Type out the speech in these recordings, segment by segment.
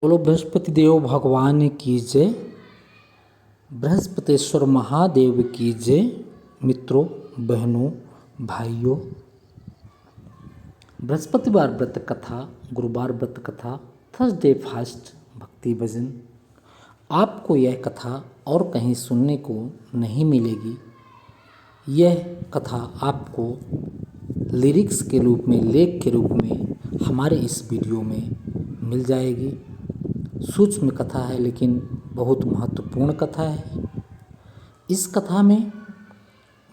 बोलो बृहस्पति देव भगवान की जय। बृहस्पतेश्वर महादेव की जय। मित्रों, बहनों, भाइयों, बृहस्पतिवार व्रत कथा, गुरुवार व्रत कथा, थर्सडे फास्ट भक्ति भजन। आपको यह कथा और कहीं सुनने को नहीं मिलेगी। यह कथा आपको लिरिक्स के रूप में, लेख के रूप में हमारे इस वीडियो में मिल जाएगी। सूक्ष्म कथा है लेकिन बहुत महत्वपूर्ण कथा है। इस कथा में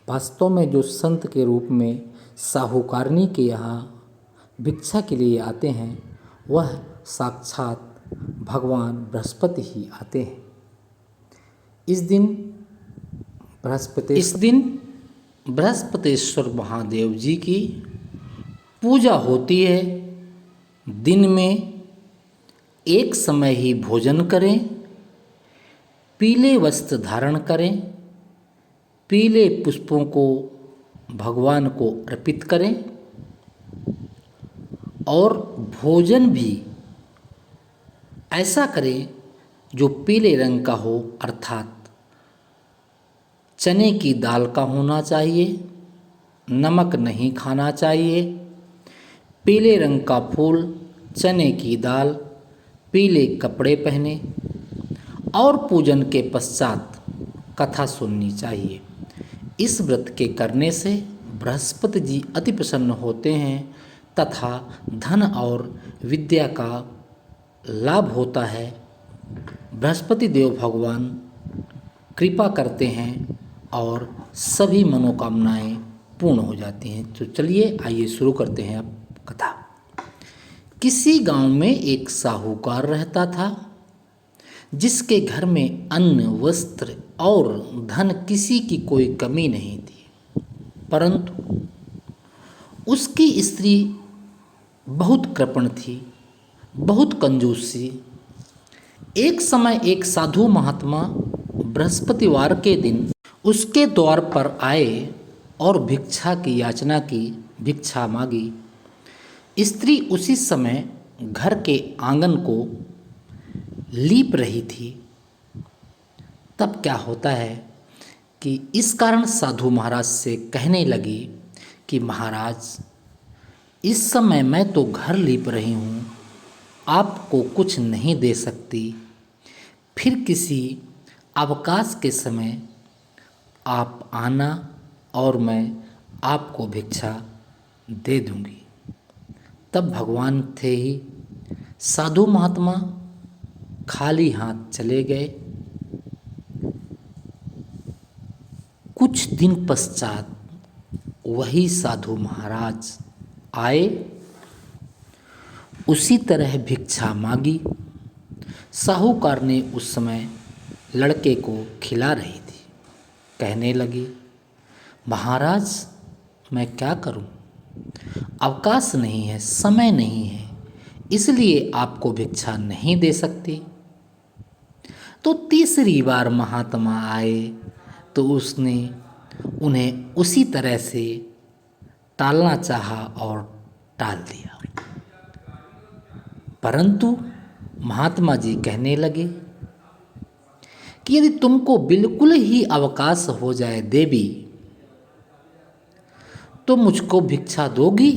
वास्तव में जो संत के रूप में साहूकारनी के यहाँ भिक्षा के लिए आते हैं, वह साक्षात भगवान बृहस्पति ही आते हैं। इस दिन बृहस्पतेश्वर महादेव जी की पूजा होती है। दिन में एक समय ही भोजन करें, पीले वस्त्र धारण करें, पीले पुष्पों को भगवान को अर्पित करें और भोजन भी ऐसा करें जो पीले रंग का हो, अर्थात चने की दाल का होना चाहिए, नमक नहीं खाना चाहिए। पीले रंग का फूल, चने की दाल, पीले कपड़े पहने और पूजन के पश्चात कथा सुननी चाहिए। इस व्रत के करने से बृहस्पति जी अति प्रसन्न होते हैं तथा धन और विद्या का लाभ होता है। बृहस्पति देव भगवान कृपा करते हैं और सभी मनोकामनाएं पूर्ण हो जाती हैं। तो चलिए आइए शुरू करते हैं अब कथा। किसी गांव में एक साहूकार रहता था, जिसके घर में अन्न, वस्त्र और धन किसी की कोई कमी नहीं थी। परंतु उसकी स्त्री बहुत कृपण थी, बहुत कंजूस थी। एक समय एक साधु महात्मा बृहस्पतिवार के दिन उसके द्वार पर आए और भिक्षा की याचना की, भिक्षा मांगी। स्त्री उसी समय घर के आंगन को लीप रही थी। तब क्या होता है कि इस कारण साधु महाराज से कहने लगी कि महाराज, इस समय मैं तो घर लीप रही हूँ, आपको कुछ नहीं दे सकती। फिर किसी अवकाश के समय आप आना और मैं आपको भिक्षा दे दूँगी। तब भगवान थे ही, साधु महात्मा खाली हाथ चले गए। कुछ दिन पश्चात वही साधु महाराज आए, उसी तरह भिक्षा मांगी। साहूकार ने उस समय लड़के को खिला रही थी। कहने लगी, महाराज मैं क्या करूं, अवकाश नहीं है, समय नहीं है, इसलिए आपको भिक्षा नहीं दे सकती। तो तीसरी बार महात्मा आए तो उसने उन्हें उसी तरह से टालना चाहा और टाल दिया। परंतु महात्मा जी कहने लगे कि यदि तुमको बिल्कुल ही अवकाश हो जाए देवी, तो मुझको भिक्षा दोगी?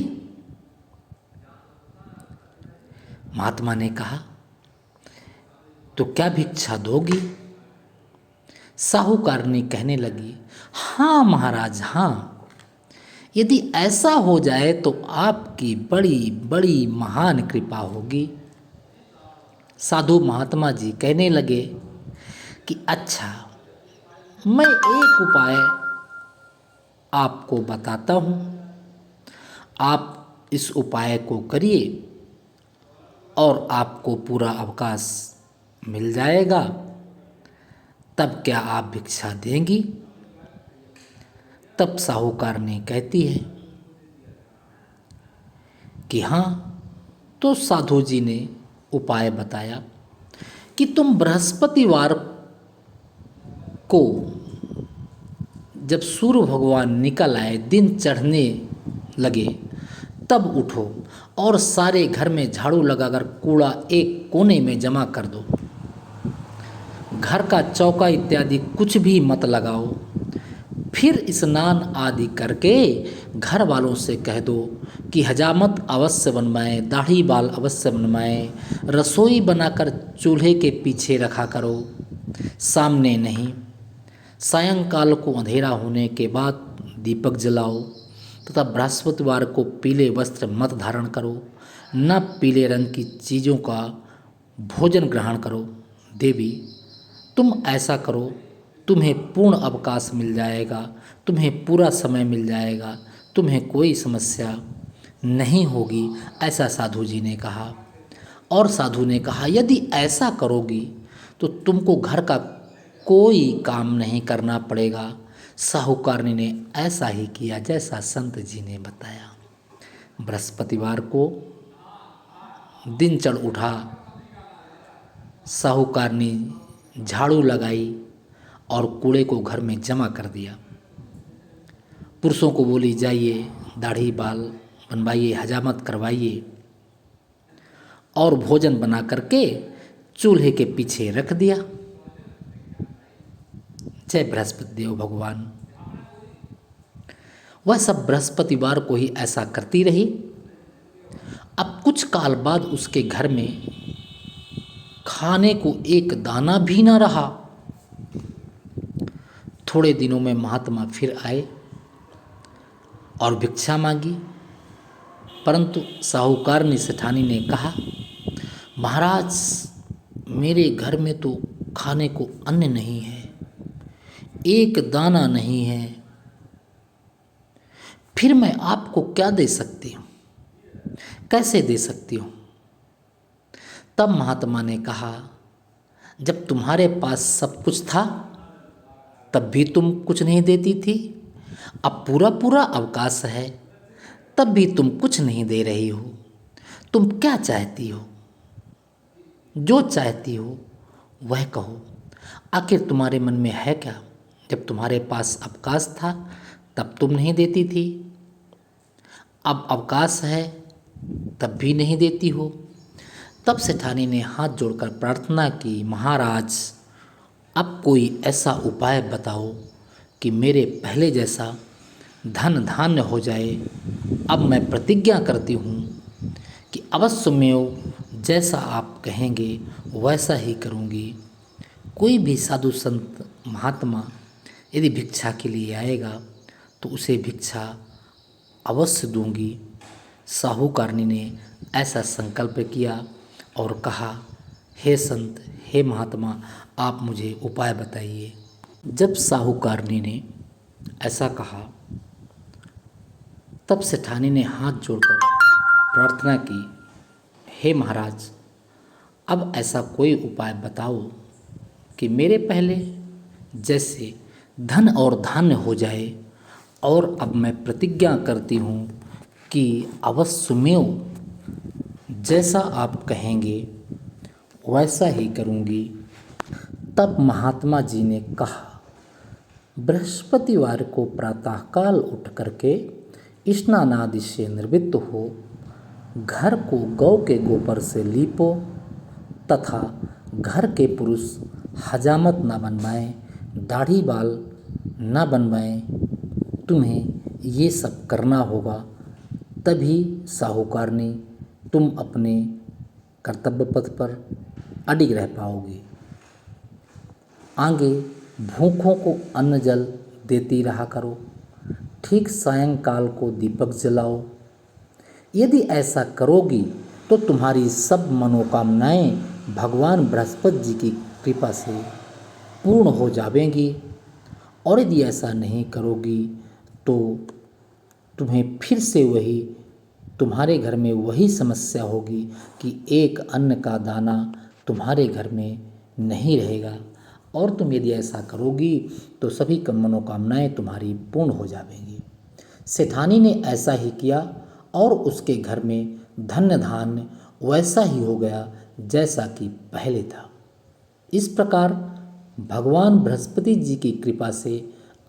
महात्मा ने कहा, तो क्या भिक्षा दोगी? साहूकारनी कहने लगी, हाँ महाराज, हाँ, यदि ऐसा हो जाए तो आपकी बड़ी बड़ी महान कृपा होगी। साधु महात्मा जी कहने लगे कि अच्छा, मैं एक उपाय आपको बताता हूँ, आप इस उपाय को करिए और आपको पूरा अवकाश मिल जाएगा। तब क्या आप भिक्षा देंगी? तब साहूकार ने कहती है कि हाँ। तो साधु जी ने उपाय बताया कि तुम बृहस्पतिवार को जब सूर्य भगवान निकल आए, दिन चढ़ने लगे, तब उठो और सारे घर में झाड़ू लगाकर कूड़ा एक कोने में जमा कर दो। घर का चौका इत्यादि कुछ भी मत लगाओ। फिर स्नान आदि करके घर वालों से कह दो कि हजामत अवश्य बनवाएं, दाढ़ी बाल अवश्य बनवाएं, रसोई बनाकर चूल्हे के पीछे रखा करो, सामने नहीं। सायंकाल को अंधेरा होने के बाद दीपक जलाओ तथा बृहस्पतिवार को पीले वस्त्र मत धारण करो, न पीले रंग की चीज़ों का भोजन ग्रहण करो। देवी, तुम ऐसा करो, तुम्हें पूर्ण अवकाश मिल जाएगा, तुम्हें पूरा समय मिल जाएगा, तुम्हें कोई समस्या नहीं होगी, ऐसा साधु जी ने कहा। और साधु ने कहा, यदि ऐसा करोगी तो तुमको घर का कोई काम नहीं करना पड़ेगा। साहूकारनी ने ऐसा ही किया जैसा संत जी ने बताया। बृहस्पतिवार को दिन चढ़ उठा, साहूकारनी झाड़ू लगाई और कूड़े को घर में जमा कर दिया। पुरुषों को बोली, जाइए दाढ़ी बाल बनवाइए, हजामत करवाइए और भोजन बना करके चूल्हे के पीछे रख दिया। जय बृहस्पति देव भगवान। वह सब बृहस्पतिवार को ही ऐसा करती रही। अब कुछ काल बाद उसके घर में खाने को एक दाना भी न रहा। थोड़े दिनों में महात्मा फिर आए और भिक्षा मांगी, परंतु साहूकारनी सेठानी ने कहा, महाराज मेरे घर में तो खाने को अन्न नहीं है, एक दाना नहीं है, फिर मैं आपको क्या दे सकती हूँ, कैसे दे सकती हूँ। तब महात्मा ने कहा, जब तुम्हारे पास सब कुछ था तब भी तुम कुछ नहीं देती थी, अब पूरा पूरा अवकाश है तब भी तुम कुछ नहीं दे रही हो। तुम क्या चाहती हो? जो चाहती हो वह कहो। आखिर तुम्हारे मन में है क्या? जब तुम्हारे पास अवकाश था तब तुम नहीं देती थी, अब अवकाश है तब भी नहीं देती हो। तब सेठानी ने हाथ जोड़कर प्रार्थना की, महाराज अब कोई ऐसा उपाय बताओ कि मेरे पहले जैसा धन धान्य हो जाए। अब मैं प्रतिज्ञा करती हूँ कि अवश्यमेव जैसा आप कहेंगे वैसा ही करूँगी। कोई भी साधु संत महात्मा यदि भिक्षा के लिए आएगा तो उसे भिक्षा अवश्य दूंगी। साहूकारनी ने ऐसा संकल्प किया और कहा, हे संत, हे महात्मा, आप मुझे उपाय बताइए। जब साहूकारनी ने ऐसा कहा तब सेठानी ने हाथ जोड़कर प्रार्थना की, हे महाराज अब ऐसा कोई उपाय बताओ कि मेरे पहले जैसे धन और धान्य हो जाए। और अब मैं प्रतिज्ञा करती हूँ कि अवश्यमेव जैसा आप कहेंगे वैसा ही करूँगी। तब महात्मा जी ने कहा, बृहस्पतिवार को प्रातःकाल उठ करके स्नान आदि से निवृत्त हो, घर को गौ के गोबर से लीपो तथा घर के पुरुष हजामत न बनवाएं, दाढ़ी बाल न बनवाएं। तुम्हें ये सब करना होगा, तभी साहूकारनी तुम अपने कर्तव्य पथ पर अडिग रह पाओगे। आगे भूखों को अन्न जल देती रहा करो। ठीक सायंकाल को दीपक जलाओ। यदि ऐसा करोगी तो तुम्हारी सब मनोकामनाएं भगवान बृहस्पति जी की कृपा से पूर्ण हो जावेंगी। और यदि ऐसा नहीं करोगी तो तुम्हें फिर से वही, तुम्हारे घर में वही समस्या होगी कि एक अन्न का दाना तुम्हारे घर में नहीं रहेगा। और तुम यदि ऐसा करोगी तो सभी मनोकामनाएं तुम्हारी पूर्ण हो जाएंगी। सेठानी ने ऐसा ही किया और उसके घर में धन्य धान्य वैसा ही हो गया जैसा कि पहले था। इस प्रकार भगवान बृहस्पति जी की कृपा से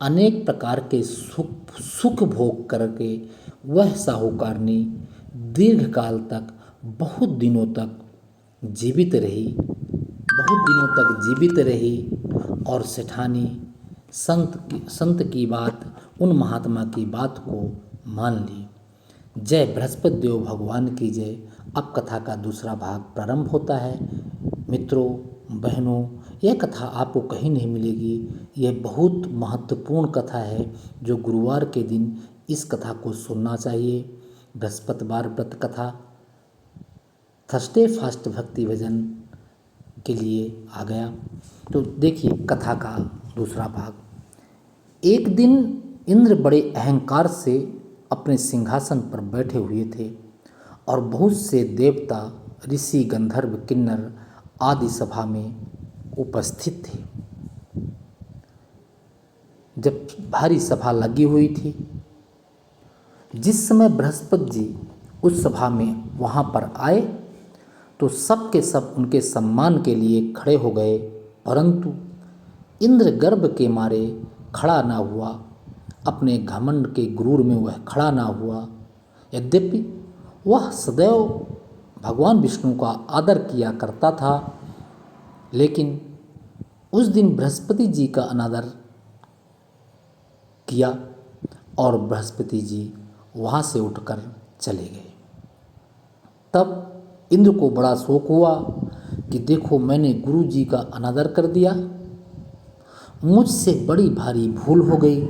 अनेक प्रकार के सुख भोग करके वह साहूकारनी दीर्घकाल तक, बहुत दिनों तक जीवित रही, और सेठानी संत की बात, उन महात्मा की बात को मान ली। जय बृहस्पति देव भगवान की जय। अब कथा का दूसरा भाग प्रारंभ होता है। मित्रों, बहनों, यह कथा आपको कहीं नहीं मिलेगी। यह बहुत महत्वपूर्ण कथा है जो गुरुवार के दिन इस कथा को सुनना चाहिए। बृहस्पतिवार व्रत कथा, थर्सडे फास्ट भक्ति भजन के लिए आ गया। तो देखिए कथा का दूसरा भाग। एक दिन इंद्र बड़े अहंकार से अपने सिंहासन पर बैठे हुए थे और बहुत से देवता, ऋषि, गंधर्व, किन्नर आदि सभा में उपस्थित थे। जब भारी सभा लगी हुई थी, जिस समय बृहस्पति जी उस सभा में वहाँ पर आए तो सब के सब उनके सम्मान के लिए खड़े हो गए, परंतु इंद्र गर्व के मारे खड़ा ना हुआ, अपने घमंड के गुरूर में वह खड़ा ना हुआ। यद्यपि वह सदैव भगवान विष्णु का आदर किया करता था, लेकिन उस दिन बृहस्पति जी का अनादर किया और बृहस्पति जी वहाँ से उठकर चले गए। तब इंद्र को बड़ा शोक हुआ कि देखो, मैंने गुरु जी का अनादर कर दिया, मुझसे बड़ी भारी भूल हो गई।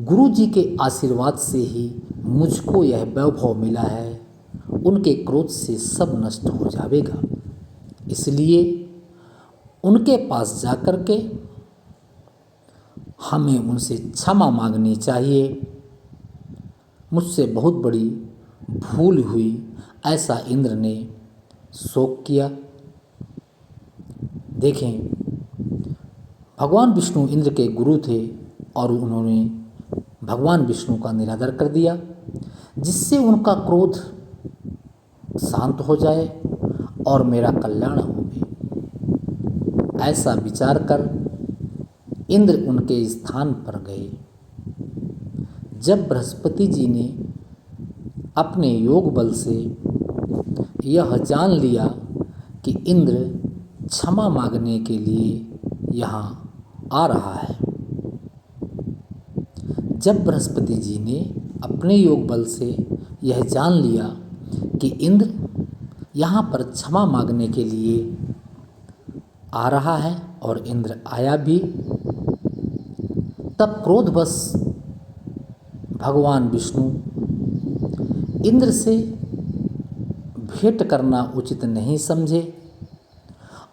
गुरु जी के आशीर्वाद से ही मुझको यह वैभव मिला है, उनके क्रोध से सब नष्ट हो जाएगा। इसलिए उनके पास जाकर के हमें उनसे क्षमा मांगनी चाहिए। मुझसे बहुत बड़ी भूल हुई, ऐसा इंद्र ने शोक किया। देखें, भगवान विष्णु इंद्र के गुरु थे और उन्होंने भगवान विष्णु का निरादर कर दिया, जिससे उनका क्रोध शांत हो जाए और मेरा कल्याण हो। ऐसा विचार कर इंद्र उनके स्थान पर गए। जब बृहस्पति जी ने अपने योग बल से यह जान लिया कि इंद्र क्षमा मांगने के लिए यहाँ आ रहा है, जब बृहस्पति जी ने अपने योग बल से यह जान लिया कि इंद्र यहाँ पर क्षमा मांगने के लिए आ रहा है और इंद्र आया भी, तब क्रोधवश भगवान विष्णु इंद्र से भेंट करना उचित नहीं समझे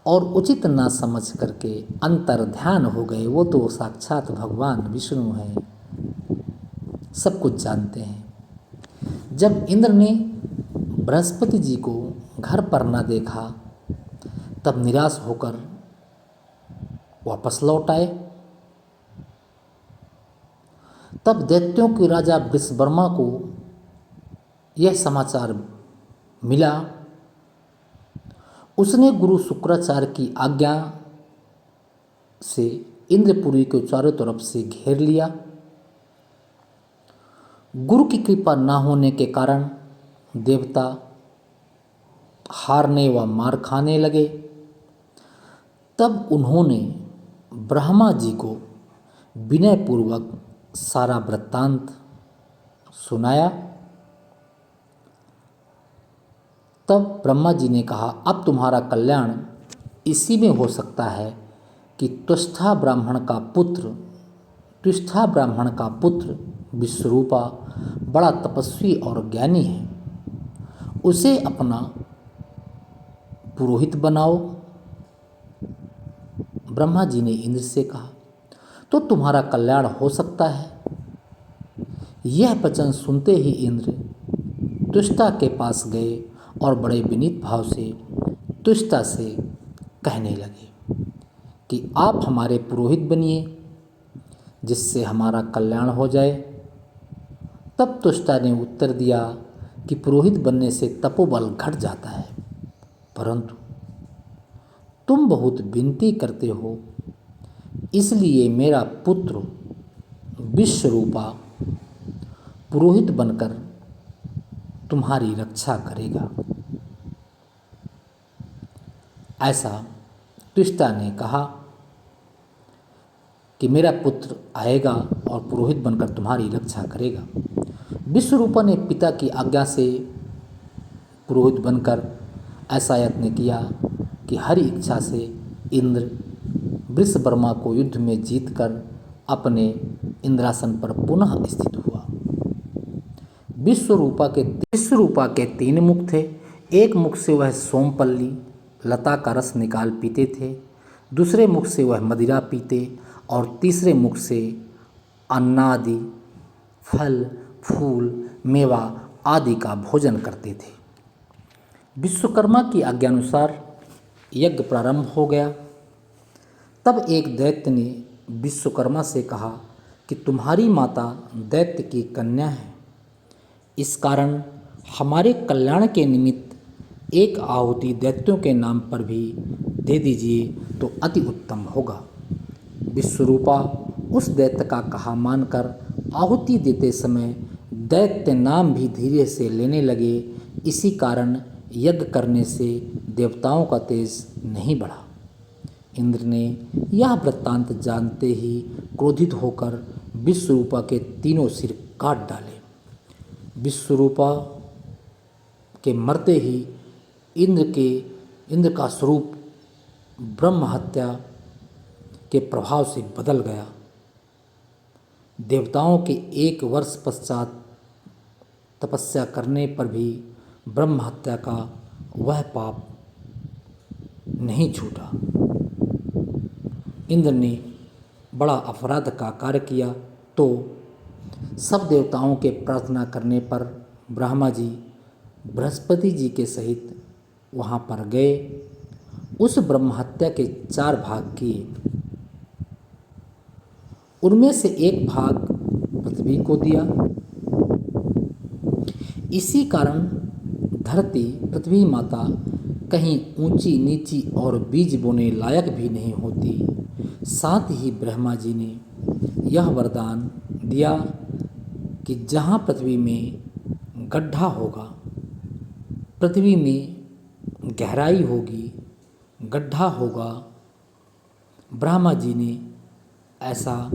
और उचित ना समझ करके अंतर्ध्यान हो गए। वो तो साक्षात भगवान विष्णु हैं, सब कुछ जानते हैं। जब इंद्र ने बृहस्पति जी को घर पर ना देखा, तब निराश होकर वापस लौट आए। तब दैत्यों के राजा वृषवर्मा को यह समाचार मिला। उसने गुरु शुक्राचार्य की आज्ञा से इंद्रपुरी को चारों तरफ से घेर लिया। गुरु की कृपा न होने के कारण देवता हारने व मार खाने लगे। तब उन्होंने ब्रह्मा जी को विनयपूर्वक सारा वृत्तांत सुनाया। तब ब्रह्मा जी ने कहा, अब तुम्हारा कल्याण इसी में हो सकता है कि त्वष्ठा ब्राह्मण का पुत्र विश्वरूपा बड़ा तपस्वी और ज्ञानी है, उसे अपना पुरोहित बनाओ। ब्रह्मा जी ने इंद्र से कहा, तो तुम्हारा कल्याण हो सकता है। यह वचन सुनते ही इंद्र त्वष्टा के पास गए और बड़े विनीत भाव से त्वष्टा से कहने लगे कि आप हमारे पुरोहित बनिए, जिससे हमारा कल्याण हो जाए। तब त्वष्टा ने उत्तर दिया कि पुरोहित बनने से तपोबल घट जाता है, परंतु तुम बहुत विनती करते हो, इसलिए मेरा पुत्र विश्वरूपा पुरोहित बनकर तुम्हारी रक्षा करेगा। ऐसा त्वष्टा ने कहा कि मेरा पुत्र आएगा और पुरोहित बनकर तुम्हारी रक्षा करेगा। विश्वरूपा ने पिता की आज्ञा से पुरोहित बनकर ऐसा यत्न किया कि हर इच्छा से इंद्र वृषवर्मा को युद्ध में जीतकर अपने इंद्रासन पर पुनः स्थित हुआ। विश्वरूपा के 3 मुख थे। एक मुख से वह सोमपल्ली लता का रस निकाल पीते थे, दूसरे मुख से वह मदिरा पीते और तीसरे मुख से अन्नादि फल फूल मेवा आदि का भोजन करते थे। विश्वकर्मा की आज्ञानुसार यज्ञ प्रारंभ हो गया। तब एक दैत्य ने विश्वकर्मा से कहा कि तुम्हारी माता दैत्य की कन्या है, इस कारण हमारे कल्याण के निमित्त एक आहुति दैत्यों के नाम पर भी दे दीजिए तो अति उत्तम होगा। विश्वरूपा उस दैत्य का कहा मानकर आहुति देते समय दैत्य नाम भी धीरे से लेने लगे। इसी कारण यज्ञ करने से देवताओं का तेज नहीं बढ़ा। इंद्र ने यह वृत्तांत जानते ही क्रोधित होकर विश्वरूपा के 3 सिर काट डाले। विश्वरूपा के मरते ही इंद्र का स्वरूप ब्रह्म हत्या के प्रभाव से बदल गया। देवताओं के 1 वर्ष पश्चात तपस्या करने पर भी ब्रह्म हत्या का वह पाप नहीं छूटा। इंद्र ने बड़ा अपराध का कार्य किया तो सब देवताओं के प्रार्थना करने पर ब्रह्मा जी बृहस्पति जी के सहित वहाँ पर गए। उस ब्रह्म हत्या के 4 भाग किए। उनमें से एक भाग पृथ्वी को दिया। इसी कारण धरती पृथ्वी माता कहीं ऊंची नीची और बीज बोने लायक भी नहीं होती। साथ ही ब्रह्मा जी ने यह वरदान दिया कि जहाँ पृथ्वी में गड्ढा होगा, पृथ्वी में गहराई होगी, गड्ढा होगा, ब्रह्मा जी ने ऐसा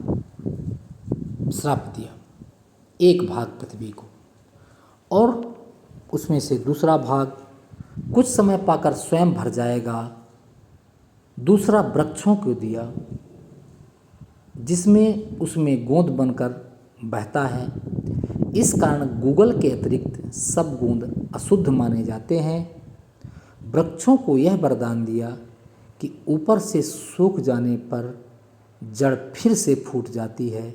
श्राप दिया। एक भाग पृथ्वी को और उसमें से दूसरा भाग कुछ समय पाकर स्वयं भर जाएगा। दूसरा वृक्षों को दिया जिसमें उसमें गोंद बनकर बहता है। इस कारण गूगल के अतिरिक्त सब गोंद अशुद्ध माने जाते हैं। वृक्षों को यह वरदान दिया कि ऊपर से सूख जाने पर जड़ फिर से फूट जाती है।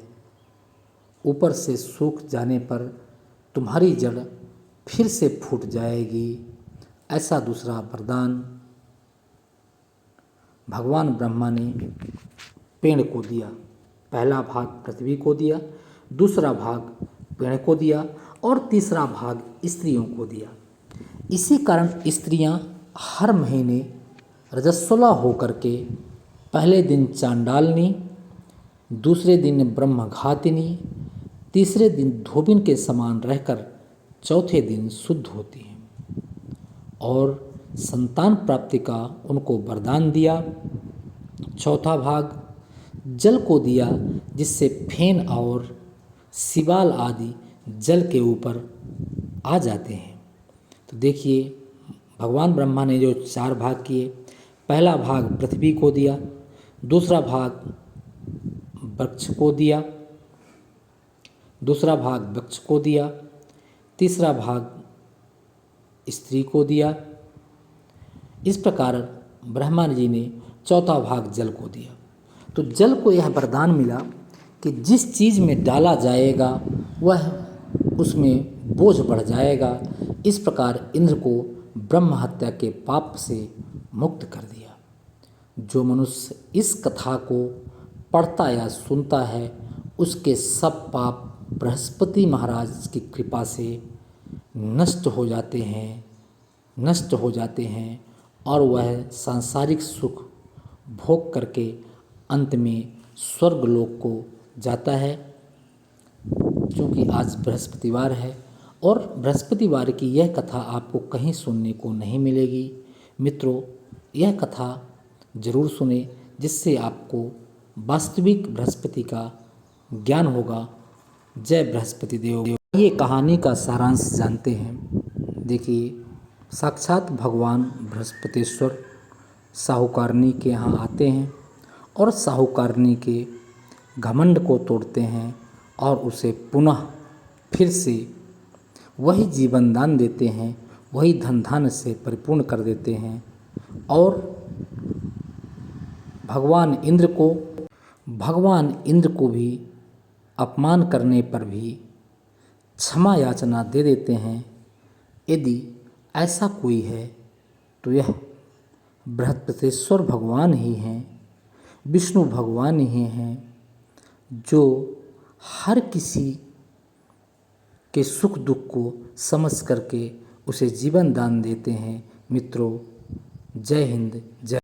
ऊपर से सूख जाने पर तुम्हारी जड़ फिर से फूट जाएगी। ऐसा दूसरा वरदान भगवान ब्रह्मा ने पेड़ को दिया। पहला भाग पृथ्वी को दिया, दूसरा भाग पेड़ को दिया और तीसरा भाग स्त्रियों को दिया। इसी कारण स्त्रियां हर महीने रजस्वला होकर के पहले दिन चांडालनी, दूसरे दिन ब्रह्मघातिनी, तीसरे दिन धोबिन के समान रहकर चौथे दिन शुद्ध होती हैं और संतान प्राप्ति का उनको वरदान दिया। चौथा भाग जल को दिया जिससे फेन और सिवाल आदि जल के ऊपर आ जाते हैं। तो देखिए भगवान ब्रह्मा ने जो 4 भाग किए, पहला भाग पृथ्वी को दिया, दूसरा भाग वृक्ष को दिया, दूसरा भाग वृक्ष को दिया, तीसरा भाग स्त्री को दिया। इस प्रकार ब्रह्मा जी ने चौथा भाग जल को दिया। तो जल को यह वरदान मिला कि जिस चीज़ में डाला जाएगा वह उसमें बोझ बढ़ जाएगा। इस प्रकार इंद्र को ब्रह्म हत्या के पाप से मुक्त कर दिया। जो मनुष्य इस कथा को पढ़ता या सुनता है उसके सब पाप बृहस्पति महाराज की कृपा से नष्ट हो जाते हैं और वह सांसारिक सुख भोग करके अंत में स्वर्ग लोक को जाता है। क्योंकि आज बृहस्पतिवार है और बृहस्पतिवार की यह कथा आपको कहीं सुनने को नहीं मिलेगी। मित्रों, यह कथा जरूर सुने, जिससे आपको वास्तविक बृहस्पति का ज्ञान होगा। जय बृहस्पति देव। ये कहानी का सारांश जानते हैं। देखिए, साक्षात भगवान बृहस्पतिश्वर साहूकारनी के यहाँ आते हैं और साहूकारनी के घमंड को तोड़ते हैं और उसे पुनः फिर से वही जीवन दान देते हैं, वही धन धान्य से परिपूर्ण कर देते हैं। और भगवान इंद्र को भी अपमान करने पर भी क्षमा याचना दे देते हैं। यदि ऐसा कोई है तो यह बृहस्पतिश्वर भगवान ही हैं, विष्णु भगवान ही हैं, जो हर किसी के सुख दुख को समझ करके उसे जीवन दान देते हैं। मित्रों, जय हिंद, जय।